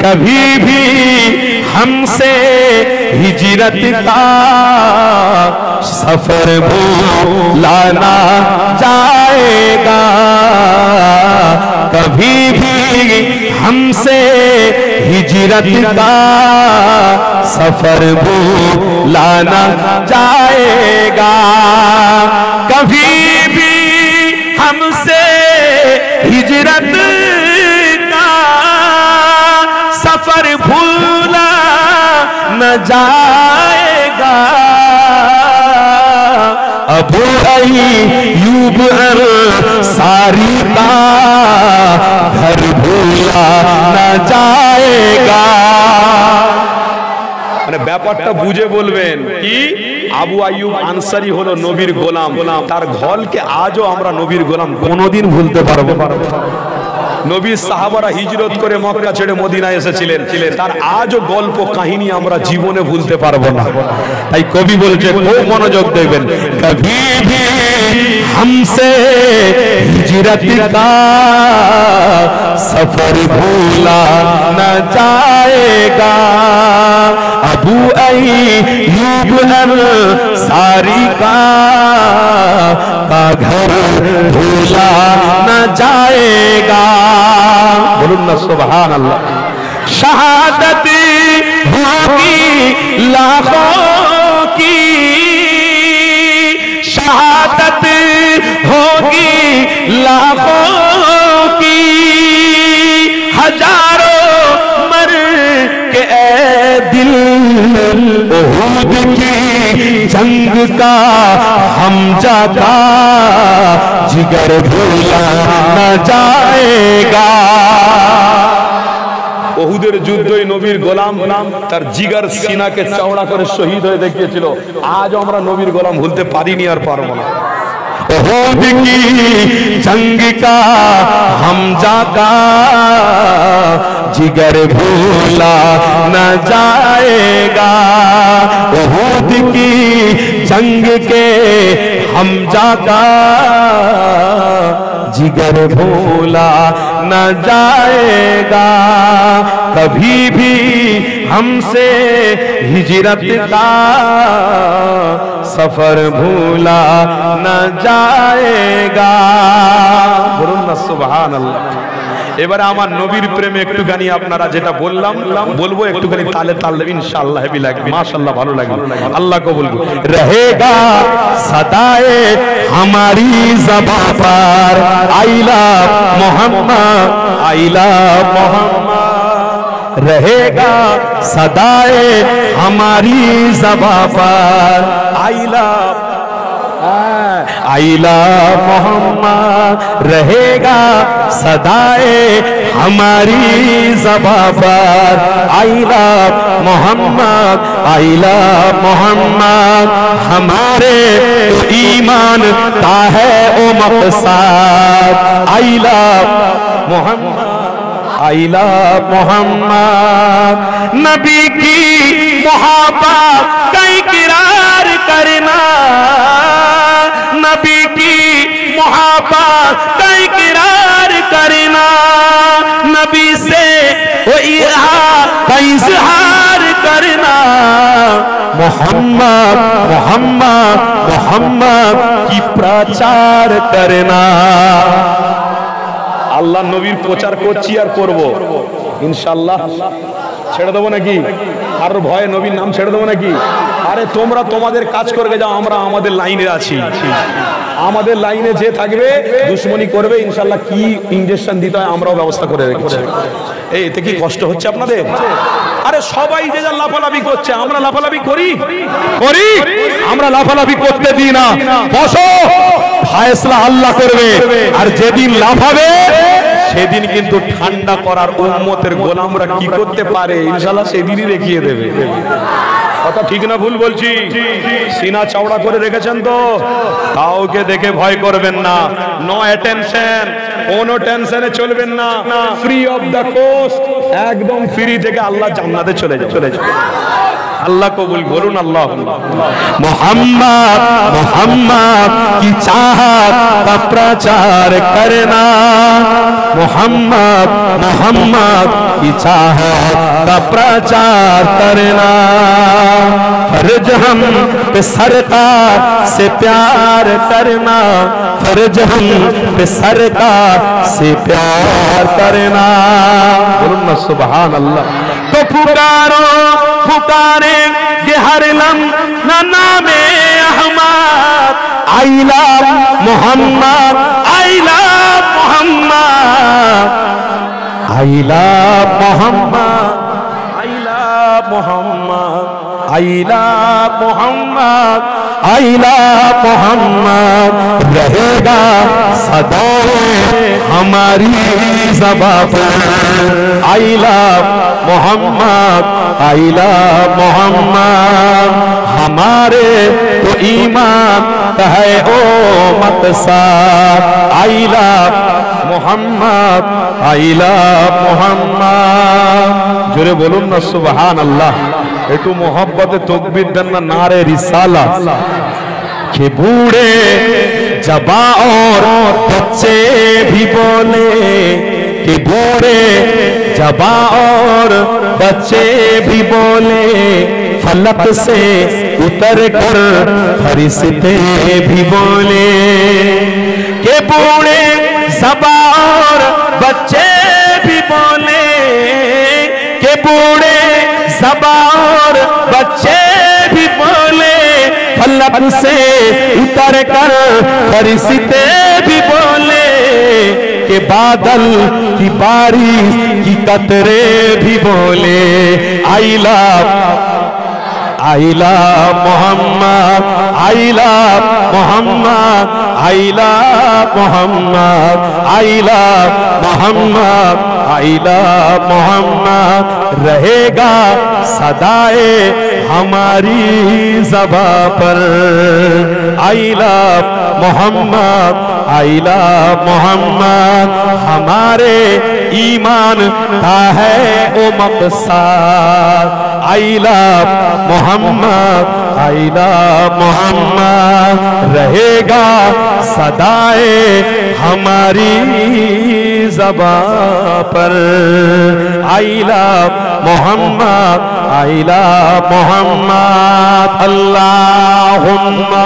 कभी भी हमसे हिजरत का सफर भूला ना जाएगा, कभी भी हमसे हिजरत का सफर भूला ना जाएगा, कभी भी हमसे हिजरत का सफर भूला न जाएगा। अबू अय्यूब अंसारी का घर भूला न जाएगा। মানে ব্যাপারটা বুঝে বলবেন কি, আবু আইয়ুব আনসারী হলো নবীর গোলাম, তার ঘরকে আজও আমরা নবীর গোলাম কোনোদিন ভুলতে পারবো না। নবীর সাহাবারা হিজরত করে মক্কা ছেড়ে মদিনায় এসেছিলেন, তার আজও গল্প কাহিনী আমরা জীবনে ভুলতে পারবো না। তাই কবি বলছে, খুব মনোযোগ দেবেন, কভি ভি हमसे हिजरत का सफर भूला न जाएगा, अबू अय्यूब अंसारी का घर भूला न जाएगा। बोलूं ना सुभान अल्लाह। शहादत होगी लाखों की, शहादत होगी लाखों की, हजारों मर के ए दिल उहद की जंग का हम जाता जिगर भूला न जाएगा। ওহুদের যুদ্ধই নবীর গোলাম তার জিগার সিনাকে চওড়া করে শহীদ হয়ে দেখিয়েছিল। আজ আমরা নবীর গোলাম ভুলতে পারিনি আর পারবো না। ओहुद की जंग का हम जाता जिगर भूला न जाएगा, ओहुद की जंग के हम जाता जिगर भूला न जाएगा, कभी भी हमसे हिजरत का सफर भूला न जाएगा। बोलুন না সুবহানাল্লাহ। এবারে আমার নবীর প্রেমে একটুখানি আপনারা যেটা বললাম বলবো, একটুখানি তালে তাল দেবেন, ইনশাআল্লাহ হেভি লাগবে, মাশাআল্লাহ ভালো লাগবে, আল্লাহ কবুল করুন। रहेगा सदाए हमारी ज़बां पर I love Muhammad, I love Muhammad, रहेगा सदाए हमारी ज़बां पर आई लव आइला मोहम्मद, रहेगा सदाए हमारी ज़बां पर आइला मोहम्मद, आइला मोहम्मद, हमारे तो ईमान का है ओ मकसद, आइला मोहम्मद, आइला मोहम्मद, नबी की मोहब्बत का इकरार करना, नबी की मोहब्बत का इकरार करना, नबी से वो इज़हार करना, मोहम्मद मोहम्मद मोहम्मद की प्रचार करना। আল্লাহ নবীর প্রচার করছি আর করব ইনশাআল্লাহ। ছেড়ে দেবো নাকি? আর ভয়ে নবীর নাম ছেড়ে দেবো নাকি? আরে তোমরা তোমাদের কাজ করবে যাও, আমরা আমাদের লাইনে আছি। আমাদের লাইনে যে থাকবে দুশ্মনী করবে ইনশাআল্লাহ, কি ইনজেকশন দিতে হয় আমরাও ব্যবস্থা করে রেখেছি। এই এতে কি কষ্ট হচ্ছে আপনাদের? আরে সবাই যে যা লাফালাফি করছে, আমরা লাফালাফি করি করি আমরা লাফালাফি করতে দিই না। বসো, ফায়সালা আল্লাহ করবে। আর যেদিন লাফাবে সেদিন কিন্তু ঠান্ডা করার উম্মতের গোলামরা কি করতে পারে ইনশাআল্লাহ সেদিনই দেখিয়ে দেবে। কথা ঠিক না ভুল বলছি? সিনা চওড়া করে রেখেছেন তো, কাউকে দেখে ভয় করবেন না। নো অ্যাটেনশন, কোনো টেনশনে চলবেন না। ফ্রি অফ দ্য কোস্ট, একদম ফ্রি থেকে আল্লাহ জান্নাতে চলে যাও। अल्लाह को बोलून अल्लाह। मोहम्मद मोहम्मद की चाहत का प्रचार करना, मोहम्मद मोहम्मद की चाहत का प्रचार करना। फर्ज हम पे सरकार से प्यार करना, फर्ज हम पे सरकार से प्यार करना। बोलून ना सुभान अल्लाह। तो पुकारो पुकारे ये हर लम्हा नामे Ahmad, I love Muhammad, I love Muhammad, I love Muhammad, I love Muhammad, I love Muhammad, I love Muhammad रहेगा सदा हमारी ज़बां पर। I love Muhammad, I love Muhammad, हमारे तो ईमान है ओ मत साथ। I love Muhammad, I love Muhammad. जोरे बोलून ना सुभान अल्लाह। একটু मोहब्बत तकबीर देन ना नारे रिसाला। के बूढ़े जवां और बच्चे भी बोले, कि बूढ़े जवां और बच्चे भी बोले, फलक से उतर कर फरिश्ते भी बोले। के बूढ़े जवां और बच्चे भी बोले, के बूढ़े जवां और बच्चे भी बोले, फलक से उतर कर फरिश्ते भी बोले। के बादल की बारिश की कतरे भी बोले। I love Muhammad, I love Muhammad, I love Muhammad, I love Muhammad, I love Muhammad रहेगा सदाए हमारी ज़बां पर। I love Muhammad, I love Muhammad हमारे ईमान का है ओ मकसद। I love Muhammad, I love Muhammad रहेगा सदाए हमारी ज़बां पर। I love Muhammad, I love Muhammad. अल्लाहुम्मा